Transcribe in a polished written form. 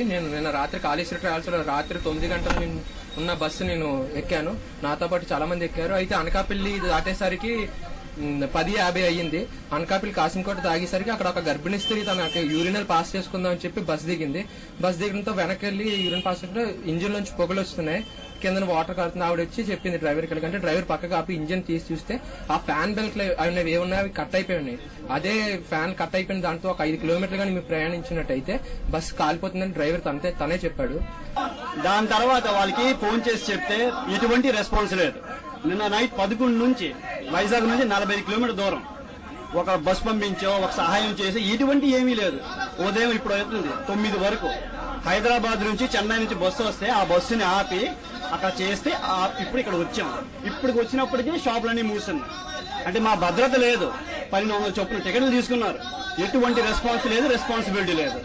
నేను నిన్న రాత్రి కాళేశ్వర ట్రావెల్స్ లో రాత్రి 9 గంటలు ఉన్న బస్సు నేను ఎక్కాను. నాతో పాటు చాలా మంది ఎక్కారు. అయితే అనకాపల్లి దాటేసరికి 10:50 అయ్యింది. అనకాపల్లి కాసింకోట తాగేసరికి అక్కడ ఒక గర్భిణీ స్త్రీ తనకి యూరినల్ పాస్ చేసుకుందాం అని చెప్పి బస్ దిగింది. బస్ దిగడంతో వెనక్కి వెళ్లి యూరిన్ పాస్ ఇంజిన్ నుంచి పొగలు వస్తున్నాయి, కింద వాటర్ కారుతుంది. ఆవిడ వచ్చి చెప్పింది డ్రైవర్ కి, అంటే డ్రైవర్ పక్కకు ఆపి ఇంజిన్ తీసి చూస్తే ఆ ఫ్యాన్ బెల్ట్ అనేవి ఏమున్నాయి అవి కట్ అయిపోయి ఉన్నాయి. అదే ఫ్యాన్ కట్ అయిపోయిన దాంతో ఒక 5 కిలోమీటర్లు కానీ మీరు ప్రయాణించినట్టయితే బస్సు కాలిపోతుందని డ్రైవర్ తనే చెప్పాడు. దాని తర్వాత వాళ్ళకి ఫోన్ చేసి చెప్తే ఎటువంటి రెస్పాన్స్ లేదు. నిన్న నైట్ 11 నుంచి వైజాగ్ నుంచి 45 కిలోమీటర్ దూరం ఒక బస్ పంపించో ఒక సహాయం చేసి ఎటువంటి ఏమీ లేదు. ఉదయం ఇప్పుడు అవుతుంది 9 వరకు హైదరాబాద్ నుంచి చెన్నై నుంచి బస్సు వస్తే ఆ బస్సుని ఆపి అక్కడ చేస్తే ఇప్పుడు ఇక్కడ వచ్చాం. ఇప్పటికి వచ్చినప్పటికీ షాపులన్నీ మూస్తున్నాయి. అంటే మా భద్రత లేదు. 1200 చొప్పున టికెట్లు తీసుకున్నారు. ఎటువంటి రెస్పాన్స్ లేదు, రెస్పాన్సిబిలిటీ లేదు.